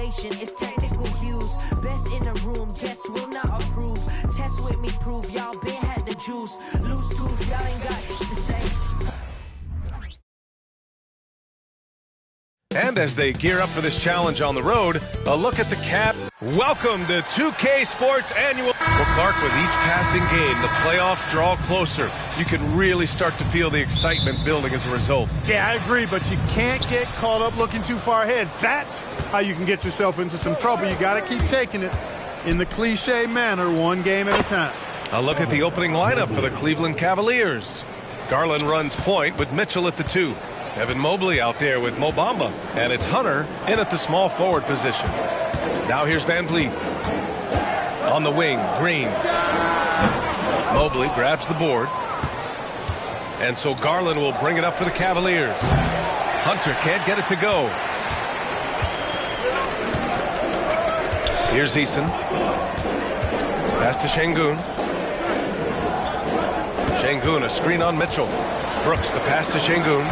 station, it's technical views. Best in the room, guess will not approve. Test with me, prove y'all been had the juice. Loose tooth, y'all ain't got to say. And as they gear up for this challenge on the road, a look at the cap. Welcome to 2K Sports Annual. Well, Clark, with each passing game, the playoffs draw closer. You can really start to feel the excitement building as a result. Yeah, I agree, but you can't get caught up looking too far ahead. That's how you can get yourself into some trouble. You got to keep taking it in the cliche manner, one game at a time. A look at the opening lineup for the Cleveland Cavaliers. Garland runs point with Mitchell at the 2. Evan Mobley out there with Mo Bamba. And it's Hunter in at the small forward position. Now here's Van Vliet. On the wing, Green. Mobley grabs the board. And so Garland will bring it up for the Cavaliers. Hunter can't get it to go. Here's Eason. Pass to Şengün. Şengün, a screen on Mitchell. Brooks, the pass to Şengün.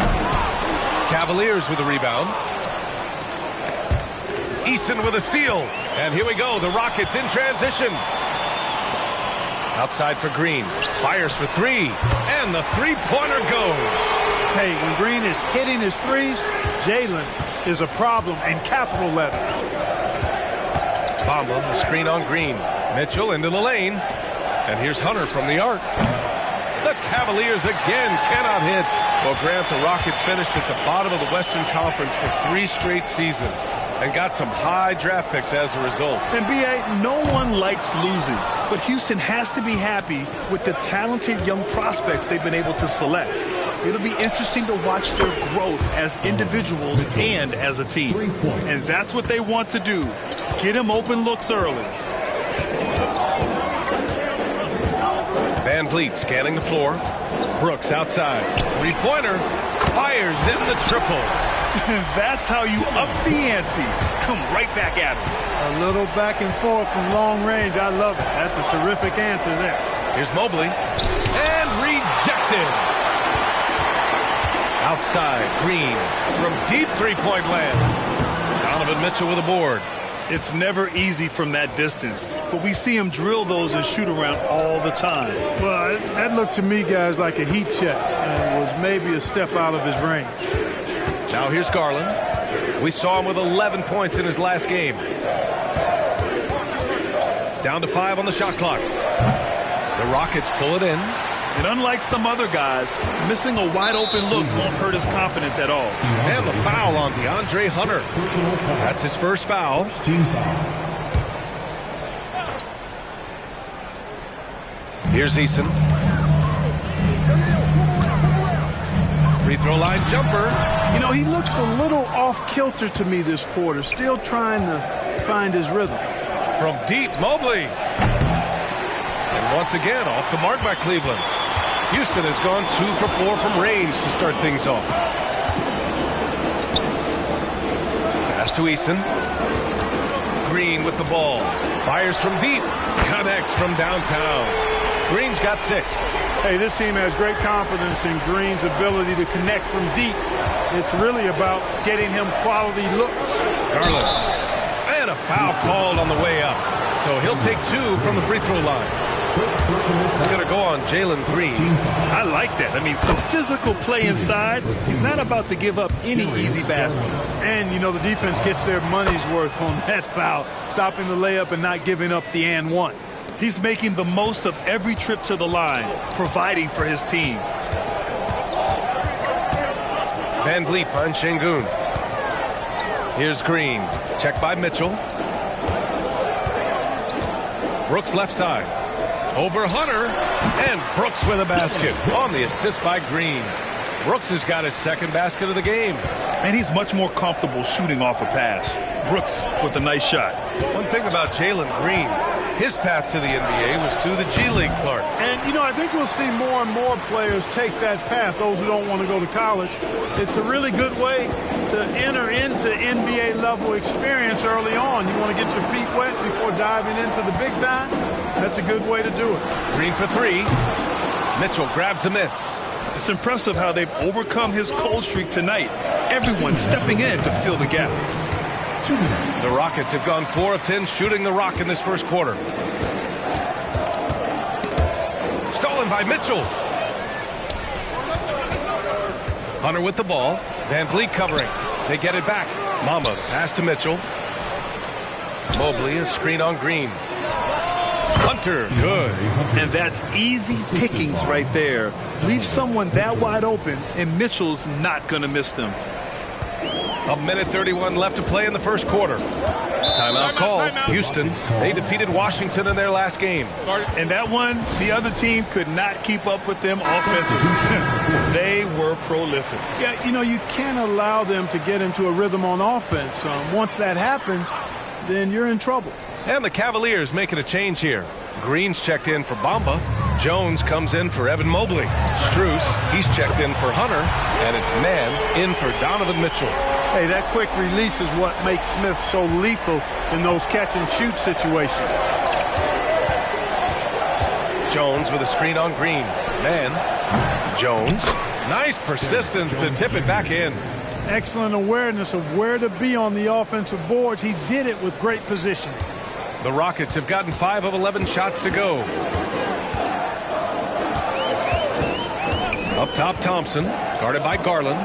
Cavaliers with the rebound. Eason with a steal. And here we go, the Rockets in transition. Outside for Green. Fires for 3. And the three-pointer goes. Hey, when Green is hitting his threes, Jalen is a problem in capital letters. Bamba, the screen on Green. Mitchell into the lane. And here's Hunter from the arc. The Cavaliers again cannot hit. Well, Grant, the Rockets finished at the bottom of the Western Conference for 3 straight seasons and got some high draft picks as a result. And B.A., no one likes losing, but Houston has to be happy with the talented young prospects they've been able to select. It'll be interesting to watch their growth as individuals and as a team. And that's what they want to do. Get them open looks early. Van Vliet scanning the floor. Brooks outside. Three-pointer. Fires in the triple. That's how you up the ante. Come right back at him. A little back and forth from long range. I love it. That's a terrific answer there. Here's Mobley. And rejected. Outside. Green from deep three-point land. Donovan Mitchell with a board. It's never easy from that distance, but we see him drill those and shoot around all the time. Well, that looked to me, guys, like a heat check. And was maybe a step out of his range. Now here's Garland. We saw him with 11 points in his last game. Down to 5 on the shot clock. The Rockets pull it in. And unlike some other guys, missing a wide-open look won't hurt his confidence at all. And the foul on DeAndre Hunter. That's his first foul. Here's Eason. Free throw line jumper. You know, he looks a little off-kilter to me this quarter, still trying to find his rhythm. From deep, Mobley. And once again, off the mark by Cleveland. Houston has gone 2 for 4 from range to start things off. Pass to Eason. Green with the ball. Fires from deep. Connects from downtown. Green's got 6. Hey, this team has great confidence in Green's ability to connect from deep. It's really about getting him quality looks. Garland. And a foul called on the way up. So he'll take 2 from the free throw line. It's going to go on Jalen Green. I like that. I mean, some physical play inside. He's not about to give up any easy baskets. And, you know, the defense gets their money's worth on that foul, stopping the layup and not giving up the and one. He's making the most of every trip to the line, providing for his team. Van Vliet finds Şengün. Here's Green. Check by Mitchell. Brooks left side. Over Hunter, and Brooks with a basket on the assist by Green. Brooks has got his second basket of the game. And he's much more comfortable shooting off a pass. Brooks with a nice shot. One thing about Jalen Green, his path to the NBA was through the G League, Clark. And, you know, I think we'll see more and more players take that path, those who don't want to go to college. It's a really good way to enter into NBA-level experience early on. You want to get your feet wet before diving into the big time? That's a good way to do it. Green for 3. Mitchell grabs a miss. It's impressive how they've overcome his cold streak tonight. Everyone stepping in to fill the gap. The Rockets have gone 4 of 10 shooting the rock in this first quarter. Stolen by Mitchell. Hunter with the ball. Van Vliet covering. They get it back. Mamba pass to Mitchell. Mobley, a screen on Green. Hunter, good. And that's easy pickings right there. Leave someone that wide open, and Mitchell's not going to miss them. 1:31 left to play in the first quarter. Timeout call. Houston, they defeated Washington in their last game. And that one, the other team could not keep up with them offensively. They were prolific. Yeah, you know, you can't allow them to get into a rhythm on offense. Once that happens, then you're in trouble. And the Cavaliers making a change here. Green's checked in for Bamba. Jones comes in for Evan Mobley. Strus, he's checked in for Hunter. And it's Mann in for Donovan Mitchell. Hey, that quick release is what makes Smith so lethal in those catch-and-shoot situations. Jones with a screen on Green. Mann. Jones. Nice persistence to tip it back in. Excellent awareness of where to be on the offensive boards. He did it with great position. The Rockets have gotten 5 of 11 shots to go. Up top, Thompson, guarded by Garland.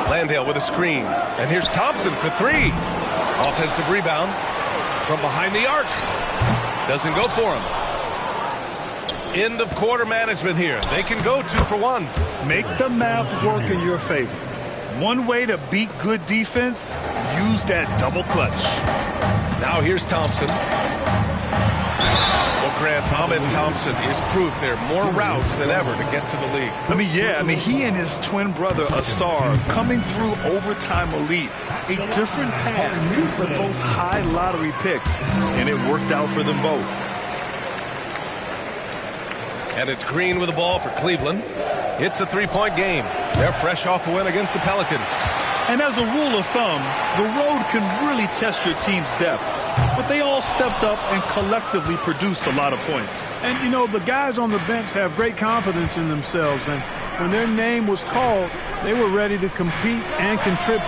Landale with a screen. And here's Thompson for 3. Offensive rebound from behind the arc. Doesn't go for him. End of quarter management here. They can go 2 for 1. Make the math work in your favor. One way to beat good defense, use that double clutch. Now here's Thompson. Well, Grant, Ahmed Thompson is proof there are more routes than ever to get to the league. I mean, he and his twin brother, Asar, coming through overtime elite. A different path, but both high lottery picks, and it worked out for them both. And it's Green with the ball for Cleveland. It's a 3-point game. They're fresh off a win against the Pelicans. And as a rule of thumb, the road can really test your team's depth. But they all stepped up and collectively produced a lot of points. And, you know, the guys on the bench have great confidence in themselves. And when their name was called, they were ready to compete and contribute.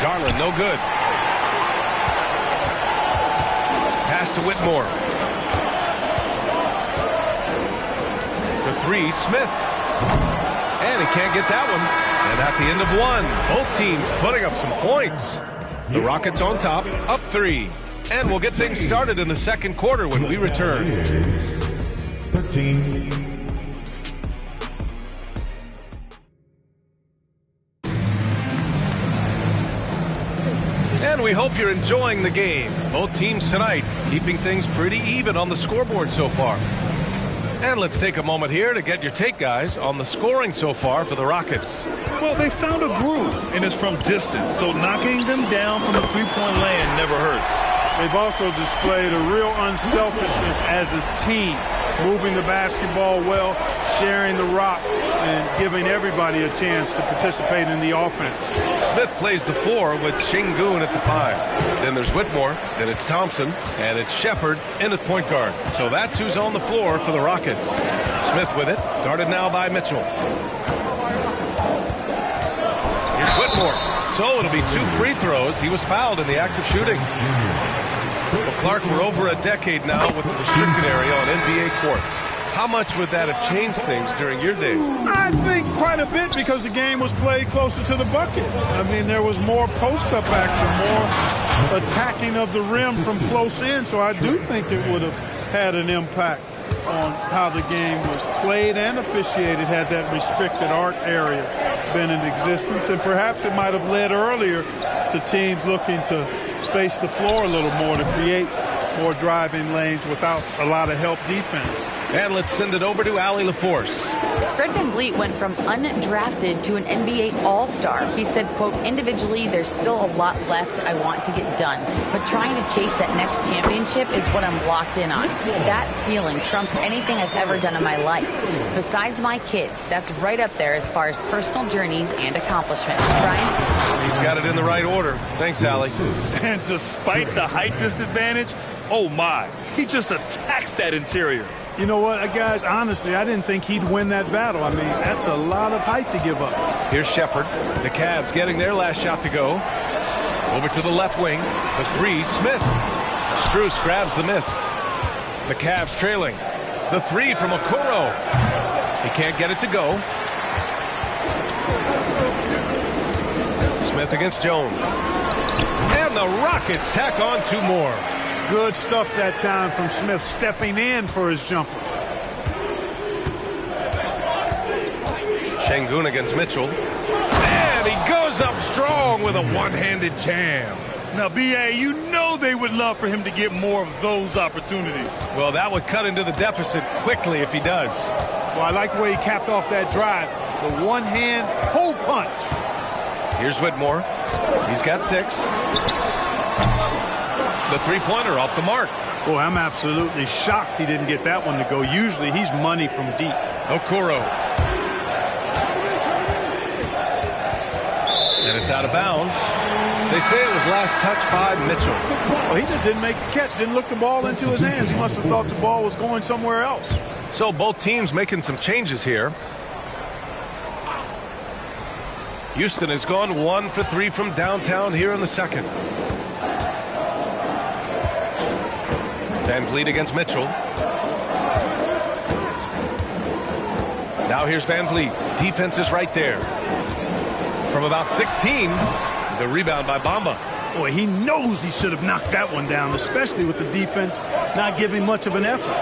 Garland, no good. Pass to Whitmore. For 3, Smith. And he can't get that one. And at the end of 1, both teams putting up some points. The Rockets on top, up 3. And we'll get things started in the second quarter when we return. 13. And we hope you're enjoying the game. Both teams tonight keeping things pretty even on the scoreboard so far. And let's take a moment here to get your take, guys, on the scoring so far for the Rockets. Well, they found a groove, and it's from distance, so knocking them down from the three-point land never hurts. They've also displayed a real unselfishness as a team, moving the basketball well, sharing the rock, and giving everybody a chance to participate in the offense. Smith plays the 4 with Şengün at the 5. Then there's Whitmore, then it's Thompson, and it's Shepherd in at point guard. So that's who's on the floor for the Rockets. Smith with it, guarded now by Mitchell. Here's Whitmore. So it'll be 2 free throws. He was fouled in the act of shooting. Well, Clark, we're over a decade now with the restricted area on NBA courts. How much would that have changed things during your days? I think quite a bit because the game was played closer to the bucket. I mean, there was more post-up action, more attacking of the rim from close in. So I do think it would have had an impact on how the game was played and officiated had that restricted arc area been in existence. And perhaps it might have led earlier to teams looking to space the floor a little more to create more driving lanes without a lot of help defense. And let's send it over to Allie LaForce. Fred VanVleet went from undrafted to an NBA All-Star. He said, quote, individually, there's still a lot left I want to get done, but trying to chase that next championship is what I'm locked in on. That feeling trumps anything I've ever done in my life. Besides my kids, that's right up there as far as personal journeys and accomplishments. Brian? He's got it in the right order. Thanks, Allie. And despite the height disadvantage, oh my, he just attacks that interior. You know what, guys, honestly, I didn't think he'd win that battle. I mean, that's a lot of height to give up. Here's Shepard. The Cavs getting their last shot to go. Over to the left wing. The three, Smith. Strus grabs the miss. The Cavs trailing. The three from Okoro. He can't get it to go. Smith against Jones. And the Rockets tack on 2 more. Good stuff that time from Smith, stepping in for his jumper. Şengün against Mitchell. And he goes up strong with a one-handed jam. Now, B.A., you know they would love for him to get more of those opportunities. Well, that would cut into the deficit quickly if he does. Well, I like the way he capped off that drive. The one-hand hole punch. Here's Whitmore. He's got 6. The three-pointer off the mark. Boy, I'm absolutely shocked he didn't get that one to go. Usually he's money from deep. Okoro. And it's out of bounds. They say it was last touched by Mitchell. Well, he just didn't make the catch, didn't look the ball into his hands. He must have thought the ball was going somewhere else. So both teams making some changes here. Houston has gone 1 for 3 from downtown here in the second. Van Vliet against Mitchell. Now here's Van Vliet. Defense is right there. From about 16, the rebound by Bamba. Boy, he knows he should have knocked that one down, especially with the defense not giving much of an effort.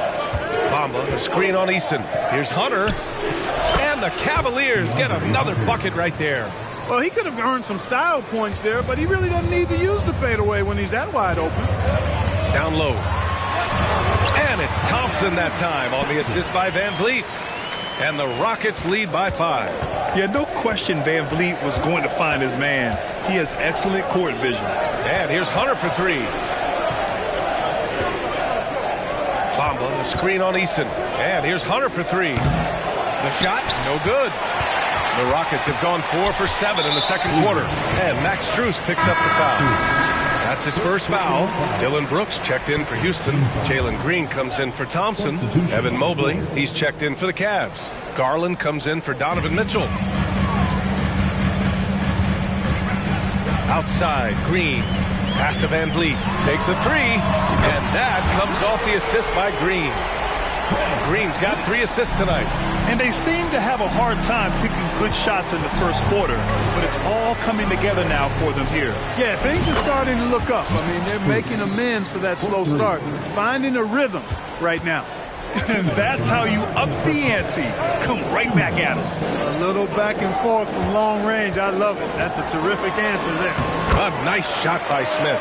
Bamba, the screen on Eason. Here's Hunter. And the Cavaliers get another bucket right there. Well, he could have earned some style points there, but he really doesn't need to use the fadeaway when he's that wide open. Down low. And it's Thompson that time on the assist by Van Vliet. And the Rockets lead by 5. Yeah, no question Van Vliet was going to find his man. He has excellent court vision. And here's Hunter for 3. Bamba, the screen on Eason. And here's Hunter for 3. The shot, no good. The Rockets have gone 4 for 7 in the second quarter. And Max Strus picks up the foul. That's his first foul. Dylan Brooks checked in for Houston. Jalen Green comes in for Thompson. Evan Mobley, he's checked in for the Cavs. Garland comes in for Donovan Mitchell. Outside, Green. Pass to Van Vliet. Takes a 3. And that comes off the assist by Green. Green's got 3 assists tonight. And they seem to have a hard time picking good shots in the first quarter, but it's all coming together now for them here. Yeah, things are starting to look up. I mean, they're making amends for that slow start, finding a rhythm right now. And that's how you up the ante. Come right back at him. A little back and forth from long range. I love it. That's a terrific answer there. A nice shot by Smith.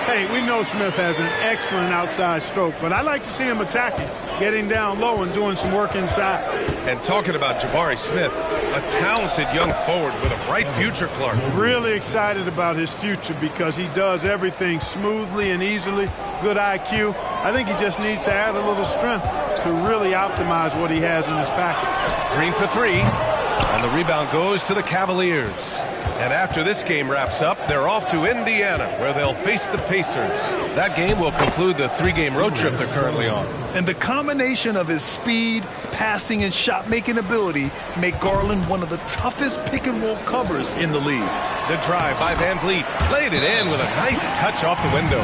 Hey, we know Smith has an excellent outside stroke, but I like to see him attacking, getting down low and doing some work inside. And talking about Jabari Smith, a talented young forward with a bright future, Clark. Really excited about his future because he does everything smoothly and easily. Good IQ. I think he just needs to add a little strength to really optimize what he has in his package. Green for 3, and the rebound goes to the Cavaliers. And after this game wraps up, they're off to Indiana, where they'll face the Pacers. That game will conclude the 3-game road trip they're currently on. And the combination of his speed, passing, and shot-making ability make Garland one of the toughest pick-and-roll covers in the league. The drive by Van Vliet, laid it in with a nice touch off the window.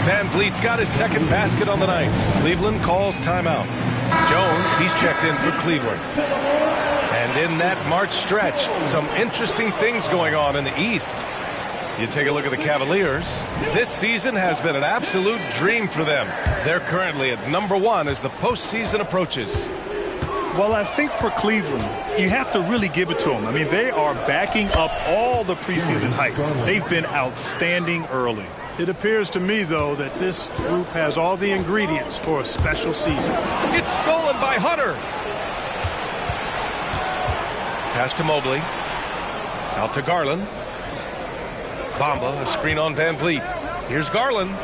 Van Vliet's got his second basket on the night. Cleveland calls timeout. Jones, he's checked in for Cleveland. And in that March stretch, some interesting things going on in the East. You take a look at the Cavaliers. This season has been an absolute dream for them. They're currently at #1 as the postseason approaches. Well, I think for Cleveland, you have to really give it to them. I mean, they are backing up all the preseason hype. They've been outstanding early. It appears to me, though, that this group has all the ingredients for a special season. It's stolen by Hunter. Pass to Mobley. Out to Garland. Bamba, a screen on Van Vliet. Here's Garland.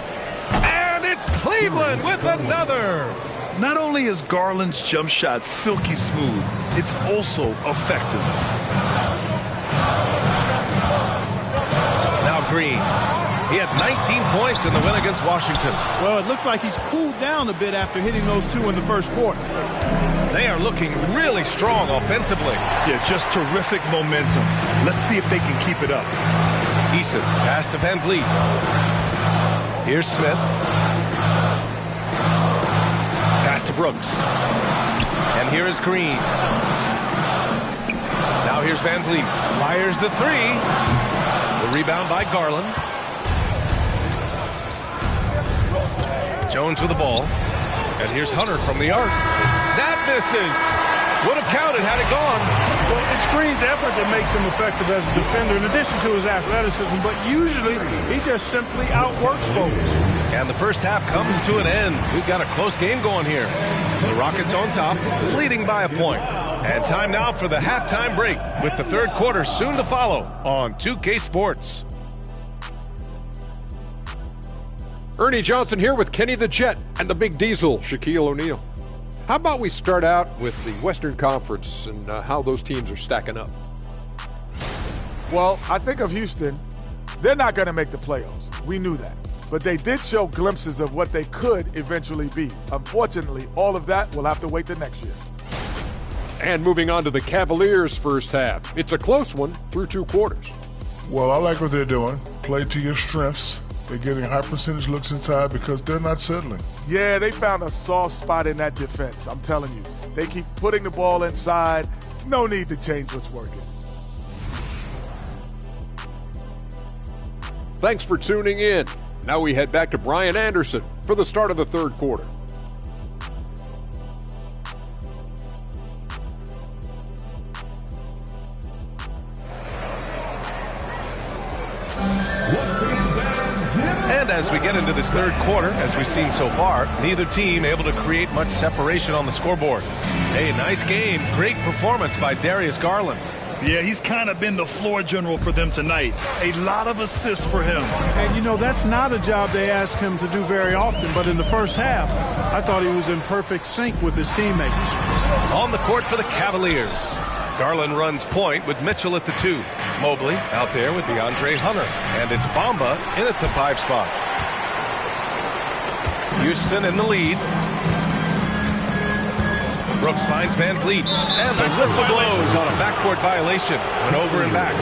And it's Cleveland with another. Not only is Garland's jump shot silky smooth, it's also effective. Now Green. He had 19 points in the win against Washington. Well, it looks like he's cooled down a bit after hitting those 2 in the first quarter. They are looking really strong offensively. Yeah, just terrific momentum. Let's see if they can keep it up. Eason, pass to Van Vliet. Here's Smith. Pass to Brooks. And here is Green. Now here's Van Vliet. Fires the 3. The rebound by Garland. Jones with the ball. And here's Hunter from the arc. That misses. Would have counted had it gone. Well, it's Green's effort that makes him effective as a defender in addition to his athleticism, but usually he just simply outworks folks. And the first half comes to an end. We've got a close game going here. The Rockets on top, leading by a point. And time now for the halftime break with the third quarter soon to follow on 2K Sports. Ernie Johnson here with Kenny the Jet and the Big Diesel, Shaquille O'Neal. How about we start out with the Western Conference and how those teams are stacking up? Well, I think of Houston. They're not going to make the playoffs. We knew that. But they did show glimpses of what they could eventually be. Unfortunately, all of that will have to wait till next year. And moving on to the Cavaliers' first half. It's a close one through 2 quarters. Well, I like what they're doing. Play to your strengths. They're getting high percentage looks inside because they're not settling. Yeah, they found a soft spot in that defense. I'm telling you. They keep putting the ball inside. No need to change what's working. Thanks for tuning in. Now we head back to Brian Anderson for the start of the third quarter. And as we get into this third quarter, as we've seen so far, neither team able to create much separation on the scoreboard. Hey, nice game. Great performance by Darius Garland. Yeah, he's kind of been the floor general for them tonight. A lot of assists for him. And, you know, that's not a job they ask him to do very often, but in the first half, I thought he was in perfect sync with his teammates. On the court for the Cavaliers. Garland runs point with Mitchell at the 2. Mobley out there with DeAndre Hunter. And it's Bamba in at the 5 spot. Houston in the lead. Brooks finds Van Vliet. And the whistle blows on a backcourt violation. Went over and back.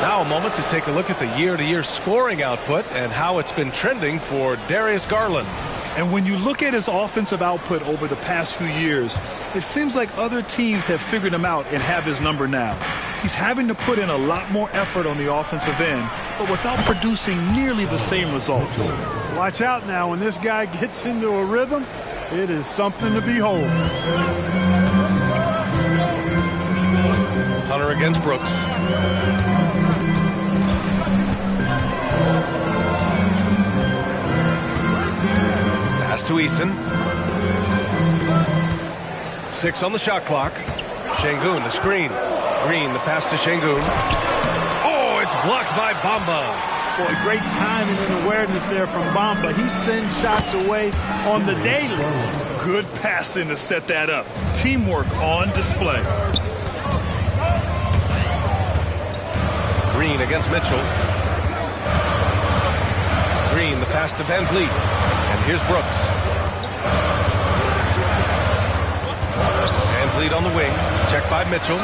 Now a moment to take a look at the year-to-year scoring output and how it's been trending for Darius Garland. And when you look at his offensive output over the past few years, it seems like other teams have figured him out and have his number now. He's having to put in a lot more effort on the offensive end, but without producing nearly the same results. Watch out now. When this guy gets into a rhythm, it is something to behold. Hunter against Brooks. Pass to Eason. 6 on the shot clock. Şengün, the screen. Green, the pass to Şengün. Oh, it's blocked by Bamba. Boy, great timing and awareness there from Bamba. He sends shots away on the daily. Good passing to set that up. Teamwork on display. Green against Mitchell. Green, the pass to Van Vliet. And here's Brooks. Van Vliet on the wing. Checked by Mitchell.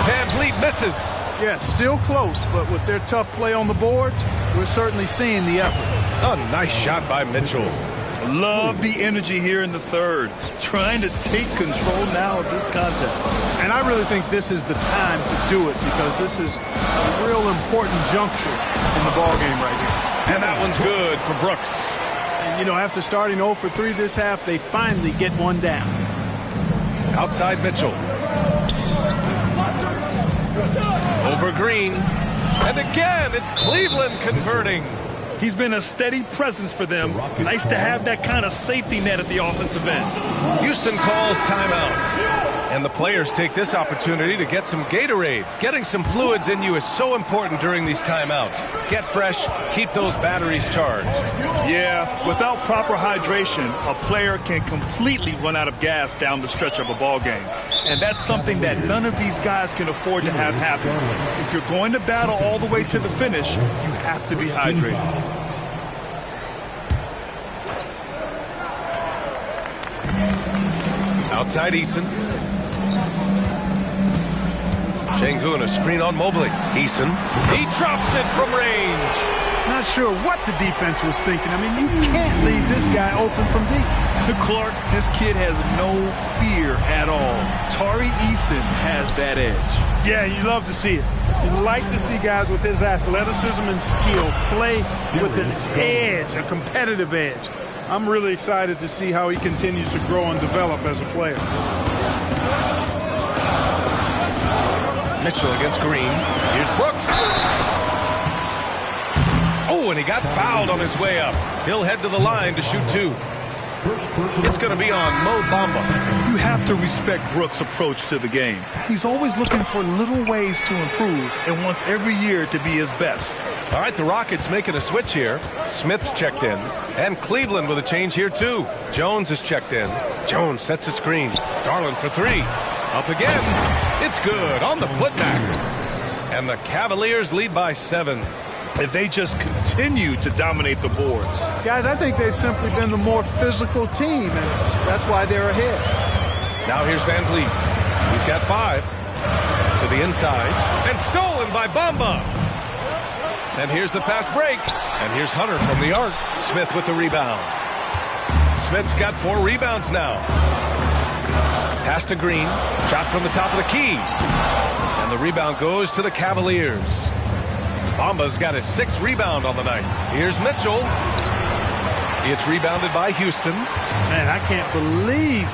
Van Vliet misses. Yes, still close, but with their tough play on the boards, we're certainly seeing the effort. A nice shot by Mitchell. Love the energy here in the third. Trying to take control now of this contest. And I really think this is the time to do it because this is a real important juncture in the ballgame right here. And that one's good for Brooks. And, you know, after starting 0 for 3 this half, they finally get one down. Outside Mitchell. Over Green. And again, it's Cleveland converting. He's been a steady presence for them. Nice to have that kind of safety net at the offensive end. Houston calls timeout. And the players take this opportunity to get some Gatorade. Getting some fluids in you is so important during these timeouts. Get fresh, keep those batteries charged. Yeah, without proper hydration, a player can completely run out of gas down the stretch of a ball game. And that's something that none of these guys can afford to have happen. If you're going to battle all the way to the finish, you have to be hydrated. Outside Eason. Sengun, a screen on Mobley. Eason, he drops it from range. Not sure what the defense was thinking. I mean, you can't leave this guy open from deep. Clark, this kid has no fear at all. Tari Eason has that edge. Yeah, you love to see it. You like to see guys with his athleticism and skill play with an edge, a competitive edge. I'm really excited to see how he continues to grow and develop as a player. Mitchell against Green. Here's Brooks. Oh, and he got fouled on his way up. He'll head to the line to shoot two. It's going to be on Mo Bamba. You have to respect Brooks' approach to the game. He's always looking for little ways to improve and wants every year to be his best. All right, the Rockets making a switch here. Smith's checked in. And Cleveland with a change here, too. Jones is checked in. Jones sets a screen. Garland for three. Up again. It's good on the putback. And the Cavaliers lead by 7. If they just continue to dominate the boards. Guys, I think they've simply been the more physical team, and that's why they're ahead. Now here's Van Vliet. He's got 5. To the inside. And stolen by Bamba. And here's the fast break. And here's Hunter from the arc. Smith with the rebound. Smith's got 4 rebounds now. Pass to Green. Shot from the top of the key. And the rebound goes to the Cavaliers. Bamba's got his 6th rebound on the night. Here's Mitchell. It's rebounded by Houston. Man, I can't believe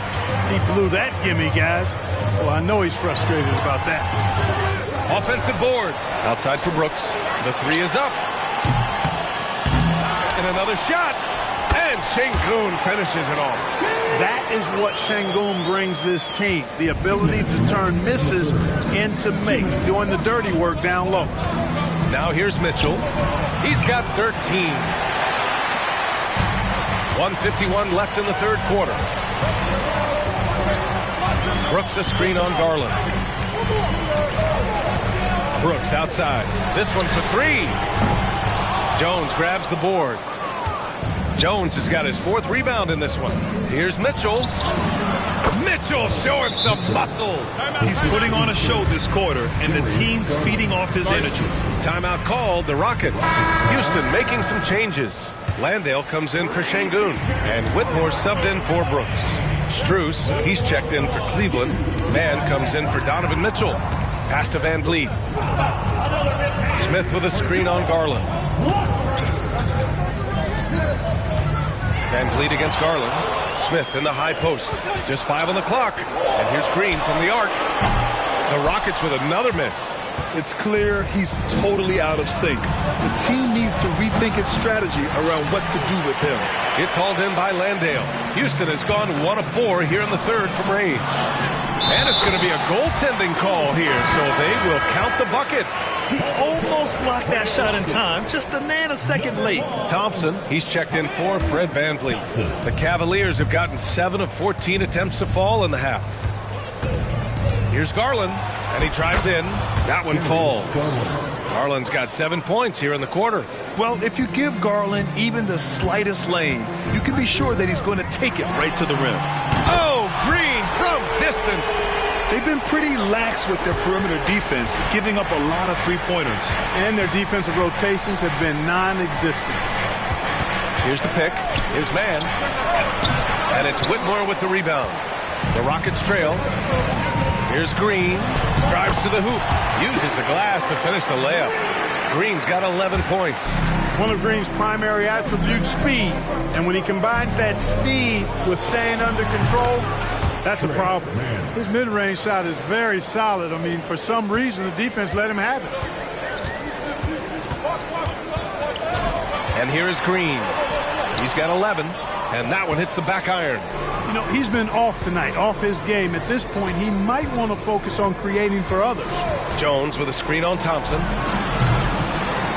he blew that gimme, guys. Well, I know he's frustrated about that. Offensive board. Outside for Brooks. The 3 is up. And another shot. And Sengun finishes it off. That is what Sengun brings this team. The ability to turn misses into makes. Doing the dirty work down low. Now here's Mitchell. He's got 13. 1:51 left in the third quarter. Brooks a screen on Garland. Brooks outside. This one for 3. Jones grabs the board. Jones has got his 4th rebound in this one. Here's Mitchell. Mitchell showing some muscle. He's putting on a show this quarter, and the team's feeding off his energy. Timeout called, the Rockets. Houston making some changes. Landale comes in for Sengun, and Whitmore subbed in for Brooks. Strus, he's checked in for Cleveland. Mann comes in for Donovan Mitchell. Pass to Van Vliet. Smith with a screen on Garland. Van Vliet against Garland. Smith in the high post. Just 5 on the clock. And here's Green from the arc. The Rockets with another miss. It's clear he's totally out of sync. The team needs to rethink its strategy around what to do with him. It's hauled in by Landale. Houston has gone 1 of 4 here in the third from range. And it's going to be a goaltending call here, so they will count the bucket. He almost blocked that shot in time, just a nanosecond late. Thompson, he's checked in for Fred Van Vliet. The Cavaliers have gotten 7 of 14 attempts to fall in the half. Here's Garland, and he drives in. That one falls. Garland's got 7 points here in the quarter. Well, if you give Garland even the slightest lane, you can be sure that he's going to take it right to the rim. Oh, Green from distance. They've been pretty lax with their perimeter defense, giving up a lot of three-pointers. And their defensive rotations have been non-existent. Here's the pick. Here's Mann. And it's Whitmore with the rebound. The Rockets trail. Here's Green. Drives to the hoop. Uses the glass to finish the layup. Green's got 11 points. One of Green's primary attributes, speed. And when he combines that speed with staying under control, that's a problem. His mid-range shot is very solid. I mean, for some reason, the defense let him have it. And here is Green. He's got 11, and that one hits the back iron. You know, he's been off tonight, off his game. At this point, he might want to focus on creating for others. Jones with a screen on Thompson.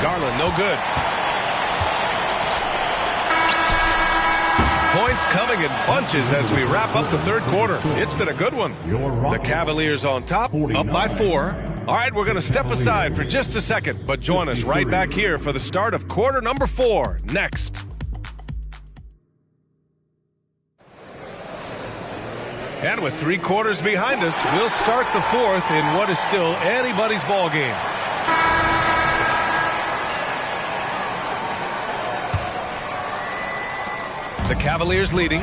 Garland, no good. Points coming in bunches as we wrap up the third quarter. It's been a good one. The Cavaliers on top, up by 4. All right, we're going to step aside for just a second, but join us right back here for the start of quarter number 4 next. And with 3 quarters behind us, we'll start the 4th in what is still anybody's ball game. The Cavaliers leading.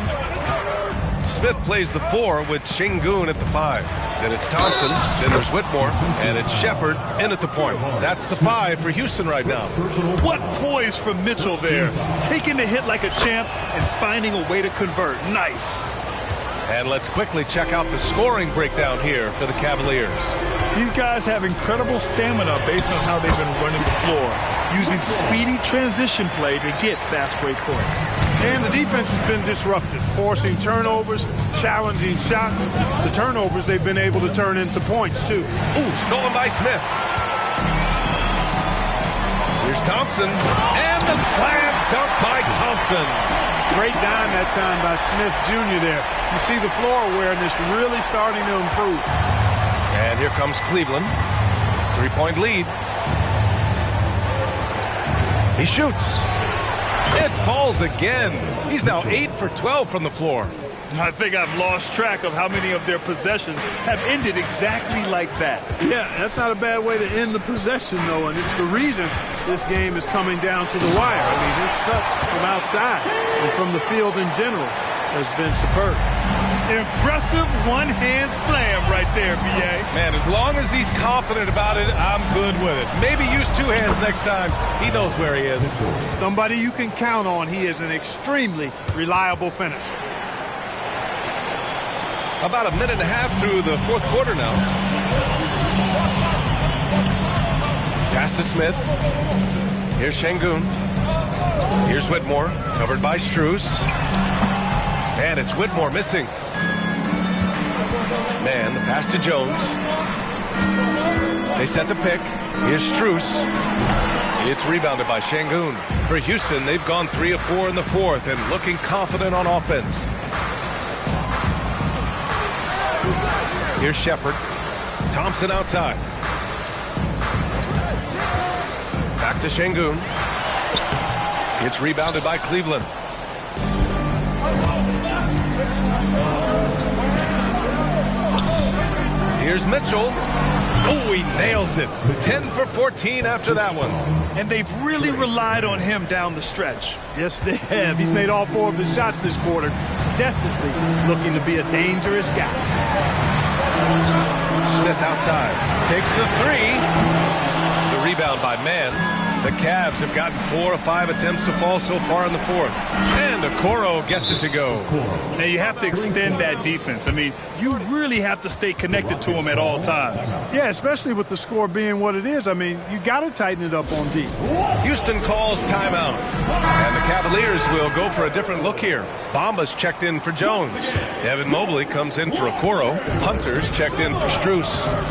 Smith plays the 4 with Şengün at the 5. Then it's Thompson, then there's Whitmore, and it's Shepherd in at the point. That's the 5 for Houston right now. What poise from Mitchell there. Taking the hit like a champ and finding a way to convert. Nice. And let's quickly check out the scoring breakdown here for the Cavaliers. These guys have incredible stamina based on how they've been running the floor, using speedy transition play to get fast break points. And the defense has been disrupted, forcing turnovers, challenging shots. The turnovers they've been able to turn into points, too. Ooh, stolen by Smith. Here's Thompson, and the slam dunk by Thompson. Great dime that time by Smith Jr. there. You see the floor awareness really starting to improve. And here comes Cleveland. 3-point lead. He shoots. It falls again. He's now 8 for 12 from the floor. I think I've lost track of how many of their possessions have ended exactly like that. Yeah, that's not a bad way to end the possession, though, and it's the reason this game is coming down to the wire. I mean, his touch from outside and from the field in general has been superb. Impressive one-hand slam right there, B.A. Man, as long as he's confident about it, I'm good with it. Maybe use 2 hands next time. He knows where he is. Somebody you can count on. He is an extremely reliable finisher. About a minute and a half through the 4th quarter now. Pass to Smith. Here's Şengün. Here's Whitmore, covered by Strus. And it's Whitmore missing. Man, the pass to Jones. They set the pick. Here's Strus. It's rebounded by Şengün. For Houston, they've gone 3 of 4 in the 4th and looking confident on offense. Here's Shepherd. Thompson outside. Back to Şengün. It's rebounded by Cleveland. Here's Mitchell. Oh, he nails it. 10 for 14 after that one. And they've really relied on him down the stretch. Yes, they have. He's made all 4 of his shots this quarter. Definitely looking to be a dangerous guy. Smith outside. Takes the 3. The rebound by Mann. The Cavs have gotten 4 of 5 attempts to fall so far in the 4th. And Okoro gets it to go. Now you have to extend that defense. I mean, you really have to stay connected to him at all times. Yeah, especially with the score being what it is. I mean, you got to tighten it up on D. Houston calls timeout. And the Cavaliers will go for a different look here. Bamba's checked in for Jones. Evan Mobley comes in for Okoro. Hunter's checked in for Strus.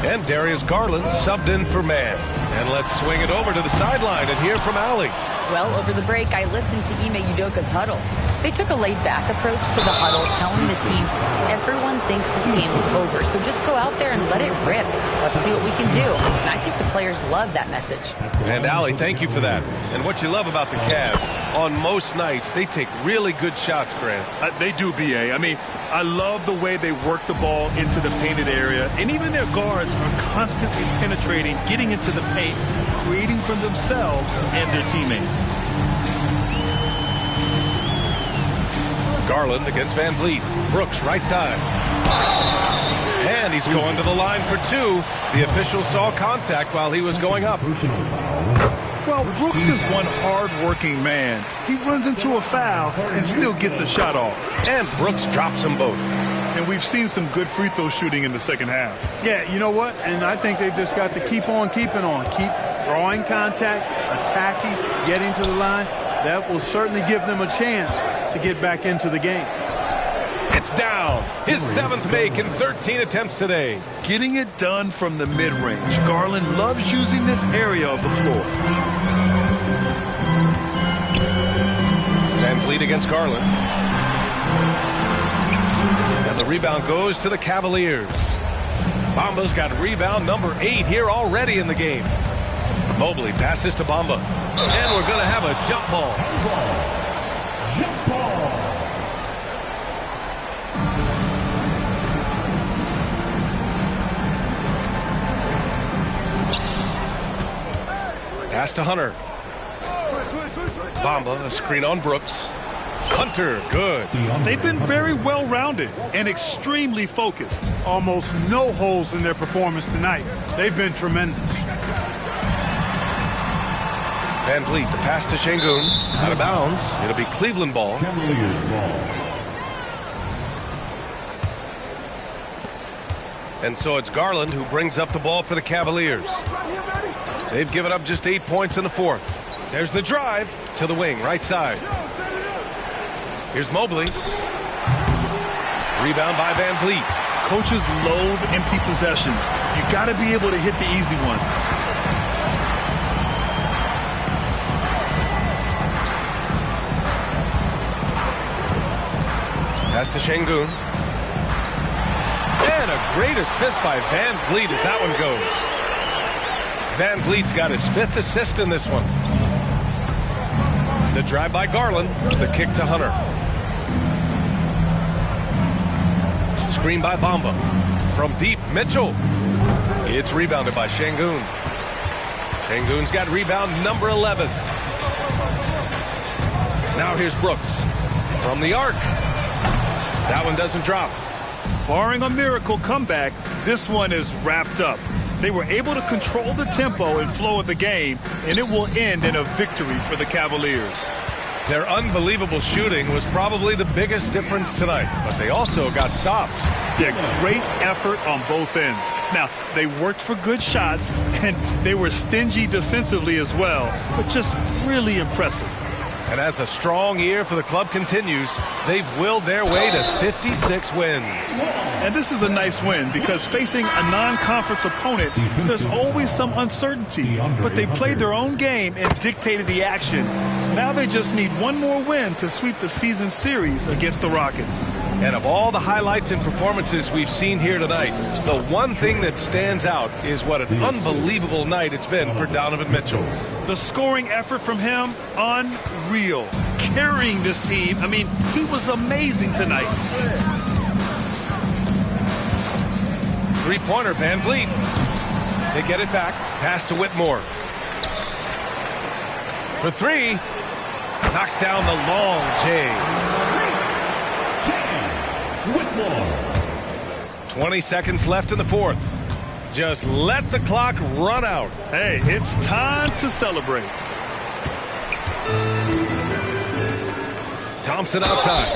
And Darius Garland subbed in for Mann. And let's swing it over to the sideline and hear from Allie. Well, over the break, I listened to Ime Udoka's huddle. They took a laid-back approach to the huddle, telling the team, everyone thinks this game is over, so just go out there and let it rip. Let's see what we can do. And I think the players love that message. And Allie, thank you for that. And what you love about the Cavs, on most nights, they take really good shots, Grant. They do, B.A. I mean, I love the way they work the ball into the painted area, and even their guards are constantly penetrating, getting into the paint, creating for themselves and their teammates. Garland against Van Vliet. Brooks right side. And he's going to the line for 2. The official saw contact while he was going up. Well, Brooks is one hard-working man. He runs into a foul and still gets a shot off. And Brooks drops them both. And we've seen some good free throw shooting in the second half. Yeah, you know what? And I think they've just got to keep on keeping on. Keep drawing contact, attacking, getting to the line. That will certainly give them a chance to get back into the game. It's down. His 7th make in 13 attempts today. Getting it done from the mid-range. Garland loves using this area of the floor. Van Vliet against Garland. And the rebound goes to the Cavaliers. Bamba's got rebound number 8 here already in the game. Mobley passes to Bamba. And we're going to have a jump ball. Jump ball. Pass to Hunter. Bamba, a screen on Brooks. Hunter, good. They've been very well-rounded and extremely focused. Almost no holes in their performance tonight. They've been tremendous. Van Vliet, the pass to Şengün. Out of bounds. It'll be Cleveland ball. Cavaliers ball. And so it's Garland who brings up the ball for the Cavaliers. They've given up just 8 points in the fourth. There's the drive to the wing, right side. Here's Mobley. Rebound by Van Vliet. Coaches loathe empty possessions. You got to be able to hit the easy ones. Pass to Şengün. And a great assist by Van Vliet as that one goes. Van Vliet's got his 5th assist in this one. The drive by Garland. The kick to Hunter. Screen by Bamba. From deep, Mitchell. It's rebounded by Şengün. Şengün's got rebound number 11. Now here's Brooks. From the arc. That one doesn't drop. Barring a miracle comeback, this one is wrapped up. They were able to control the tempo and flow of the game, and it will end in a victory for the Cavaliers. Their unbelievable shooting was probably the biggest difference tonight, but they also got stops. Yeah, great effort on both ends. Now, they worked for good shots, and they were stingy defensively as well, but just really impressive. And as a strong year for the club continues, they've willed their way to 56 wins. And this is a nice win because facing a non-conference opponent, there's always some uncertainty. But they played their own game and dictated the action. Now they just need one more win to sweep the season series against the Rockets. And of all the highlights and performances we've seen here tonight, the one thing that stands out is what an unbelievable night it's been for Donovan Mitchell. The scoring effort from him, unreal. Carrying this team, I mean, he was amazing tonight. Three-pointer, Van Vliet. They get it back. Pass to Whitmore. For three. Knocks down the long J. Whitmore. 20 seconds left in the fourth. Just let the clock run out. Hey, it's time to celebrate. Thompson outside.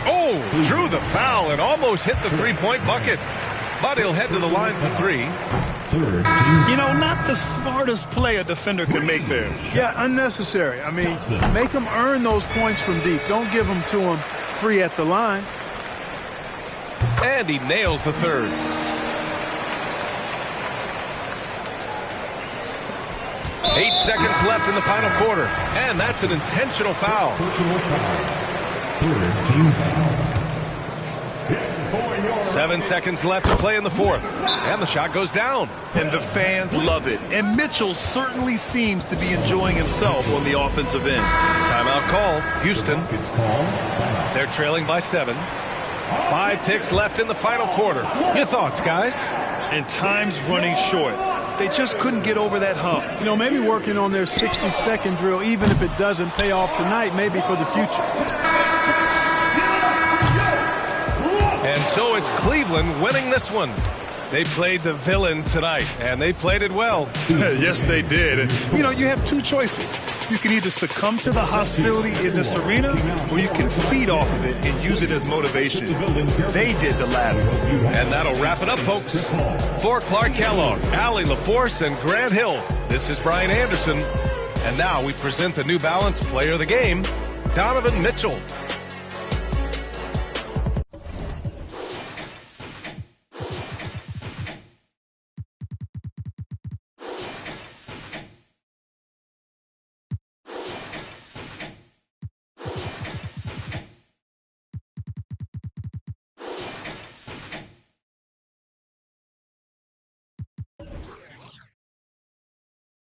Oh, drew the foul and almost hit the three-point bucket. But he'll head to the line for three. You know, not the smartest play a defender can make there. Yeah, unnecessary. I mean, make them earn those points from deep. Don't give them to them free at the line. And he nails the third. Eight seconds left in the final quarter. And that's an intentional foul. Personal foul. Third team foul. 7 seconds left to play in the fourth. And the shot goes down. And the fans love it. And Mitchell certainly seems to be enjoying himself on the offensive end. Timeout call. Houston. It's called. They're trailing by 7. 5 ticks left in the final quarter. Your thoughts, guys? And time's running short. They just couldn't get over that hump. You know, maybe working on their 60-second drill, even if it doesn't pay off tonight, maybe for the future. And so it's Cleveland winning this one. They played the villain tonight, and they played it well. Yes, they did. And, you know, you have two choices. You can either succumb to the hostility in this arena, or you can feed off of it and use it as motivation. They did the latter. And that'll wrap it up, folks. For Clark Kellogg, Allie LaForce, and Grant Hill, this is Brian Anderson. And now we present the New Balance Player of the Game, Donovan Mitchell.